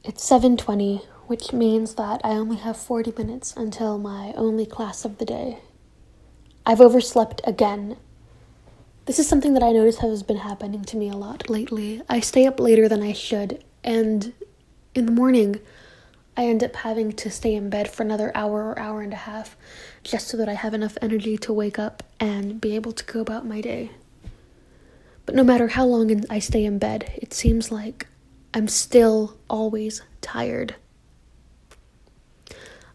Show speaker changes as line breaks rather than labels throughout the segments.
It's 7:20, which means that I only have 40 minutes until my only class of the day. I've overslept again. This is something that I notice has been happening to me a lot lately. I stay up later than I should, and in the morning, I end up having to stay in bed for another hour or hour and a half just so that I have enough energy to wake up and be able to go about my day. But no matter how long I stay in bed, it seems like I'm still always tired.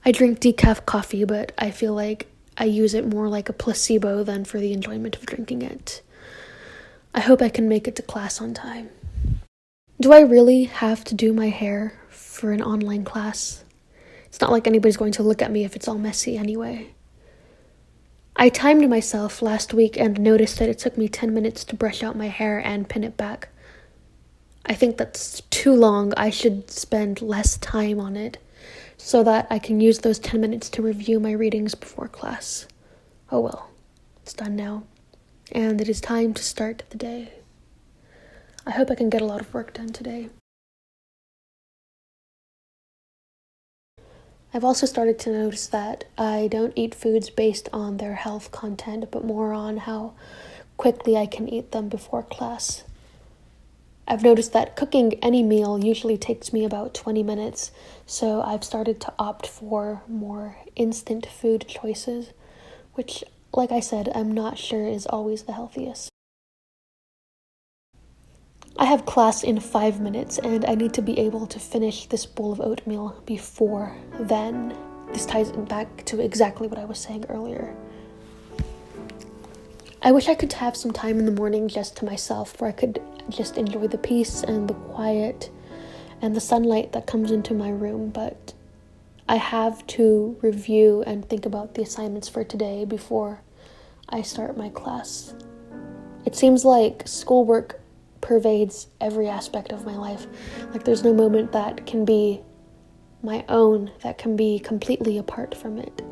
I drink decaf coffee, but I feel like I use it more like a placebo than for the enjoyment of drinking it. I hope I can make it to class on time. Do I really have to do my hair for an online class? It's not like anybody's going to look at me if it's all messy anyway. I timed myself last week and noticed that it took me 10 minutes to brush out my hair and pin it back. I think that's too long. I should spend less time on it so that I can use those 10 minutes to review my readings before class. Oh well, it's done now, and it is time to start the day. I hope I can get a lot of work done today. I've also started to notice that I don't eat foods based on their health content, but more on how quickly I can eat them before class. I've noticed that cooking any meal usually takes me about 20 minutes, so I've started to opt for more instant food choices, which, like I said, I'm not sure is always the healthiest. I have class in 5 minutes, and I need to be able to finish this bowl of oatmeal before then. This ties back to exactly what I was saying earlier. I wish I could have some time in the morning just to myself, where I could just enjoy the peace and the quiet and the sunlight that comes into my room, but I have to review and think about the assignments for today before I start my class. It seems like schoolwork pervades every aspect of my life. Like there's no moment that can be my own, that can be completely apart from it.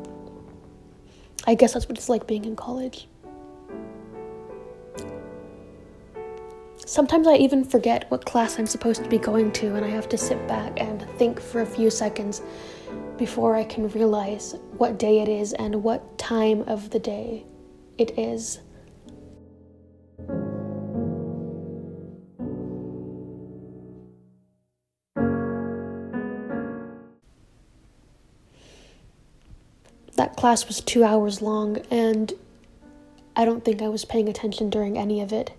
I guess that's what it's like being in college. Sometimes I even forget what class I'm supposed to be going to, and I have to sit back and think for a few seconds before I can realize what day it is and what time of the day it is. That class was 2 hours long, and I don't think I was paying attention during any of it.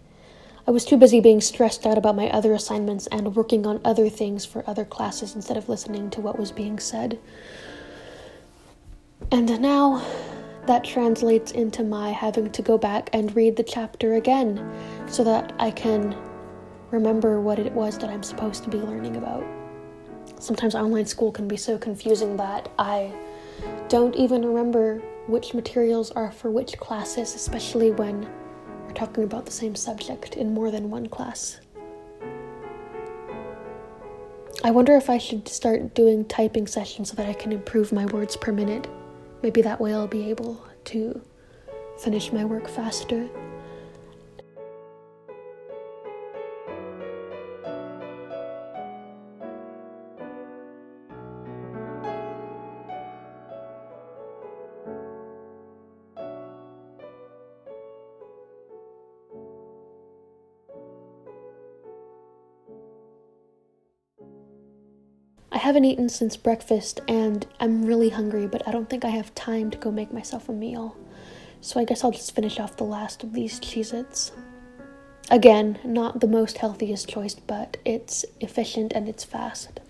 I was too busy being stressed out about my other assignments and working on other things for other classes instead of listening to what was being said. And now that translates into my having to go back and read the chapter again so that I can remember what it was that I'm supposed to be learning about. Sometimes online school can be so confusing that I don't even remember which materials are for which classes, especially when we're talking about the same subject in more than one class. I wonder if I should start doing typing sessions so that I can improve my words per minute. Maybe that way I'll be able to finish my work faster. I haven't eaten since breakfast, and I'm really hungry, but I don't think I have time to go make myself a meal. So I guess I'll just finish off the last of these Cheez-Its. Again, not the most healthiest choice, but it's efficient and it's fast.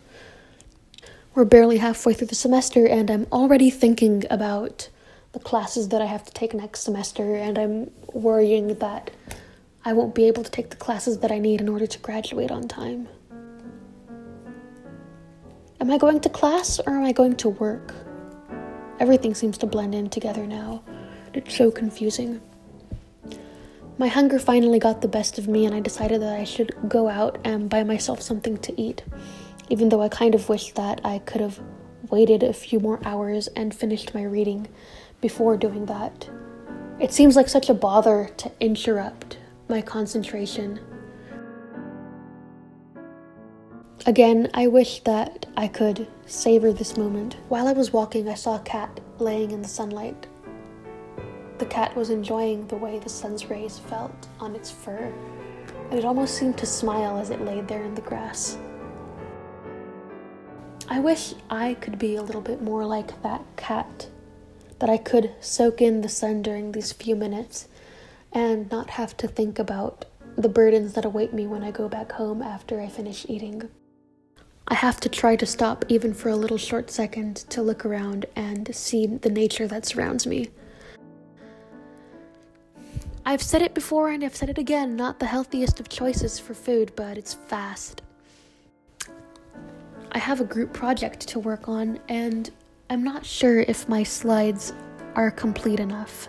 We're barely halfway through the semester, and I'm already thinking about the classes that I have to take next semester, and I'm worrying that I won't be able to take the classes that I need in order to graduate on time. Am I going to class or am I going to work? Everything seems to blend in together now. It's so confusing. My hunger finally got the best of me, and I decided that I should go out and buy myself something to eat, even though I kind of wish that I could have waited a few more hours and finished my reading before doing that. It seems like such a bother to interrupt my concentration. Again, I wish that I could savor this moment. While I was walking, I saw a cat laying in the sunlight. The cat was enjoying the way the sun's rays felt on its fur, and it almost seemed to smile as it laid there in the grass. I wish I could be a little bit more like that cat, that I could soak in the sun during these few minutes and not have to think about the burdens that await me when I go back home after I finish eating. I have to try to stop even for a little short second to look around and see the nature that surrounds me. I've said it before and I've said it again, not the healthiest of choices for food, but it's fast. I have a group project to work on, and I'm not sure if my slides are complete enough.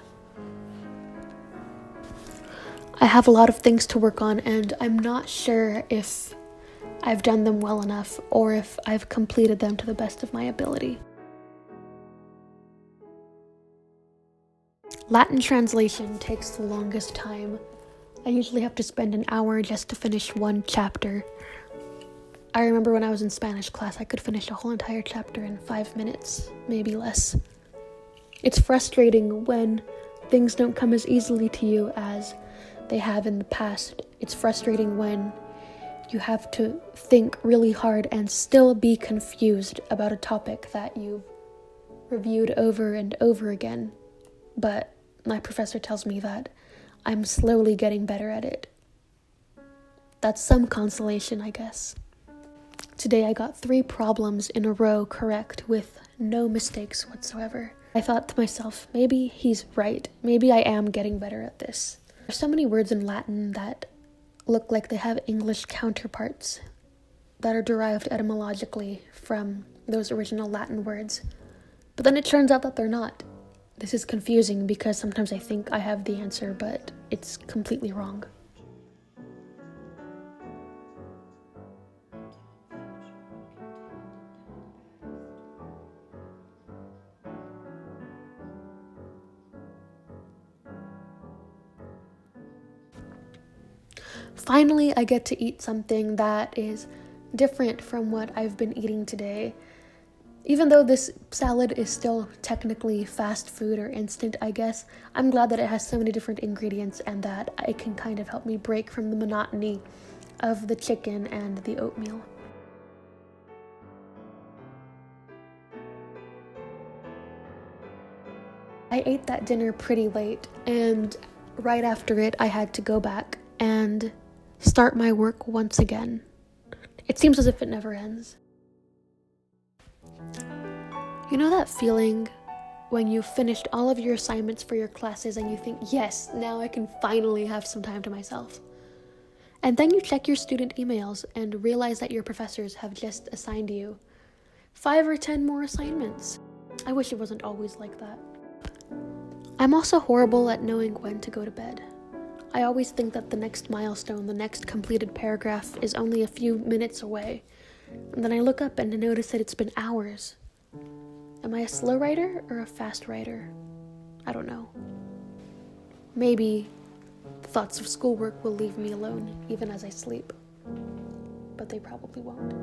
I have a lot of things to work on, and I'm not sure if I've done them well enough or if I've completed them to the best of my ability. Latin translation takes the longest time. I usually have to spend an hour just to finish one chapter. I remember when I was in Spanish class, I could finish a whole entire chapter in 5 minutes, maybe less. It's frustrating when things don't come as easily to you as they have in the past. It's frustrating when you have to think really hard and still be confused about a topic that you've reviewed over and over again. But my professor tells me that I'm slowly getting better at it. That's some consolation, I guess. Today I got 3 problems in a row correct with no mistakes whatsoever. I thought to myself, maybe he's right. Maybe I am getting better at this. There's so many words in Latin that look like they have English counterparts that are derived etymologically from those original Latin words. But then it turns out that they're not. This is confusing because sometimes I think I have the answer, but it's completely wrong. Finally, I get to eat something that is different from what I've been eating today. Even though this salad is still technically fast food or instant, I guess, I'm glad that it has so many different ingredients and that it can kind of help me break from the monotony of the chicken and the oatmeal. I ate that dinner pretty late, and right after it, I had to go back and start my work once again. It seems as if it never ends. You know that feeling when you've finished all of your assignments for your classes and you think, yes, now I can finally have some time to myself. And then you check your student emails and realize that your professors have just assigned you 5 or 10 more assignments. I wish it wasn't always like that. I'm also horrible at knowing when to go to bed. I always think that the next milestone, the next completed paragraph, is only a few minutes away. And then I look up and notice that it's been hours. Am I a slow writer or a fast writer? I don't know. Maybe the thoughts of schoolwork will leave me alone even as I sleep. But they probably won't.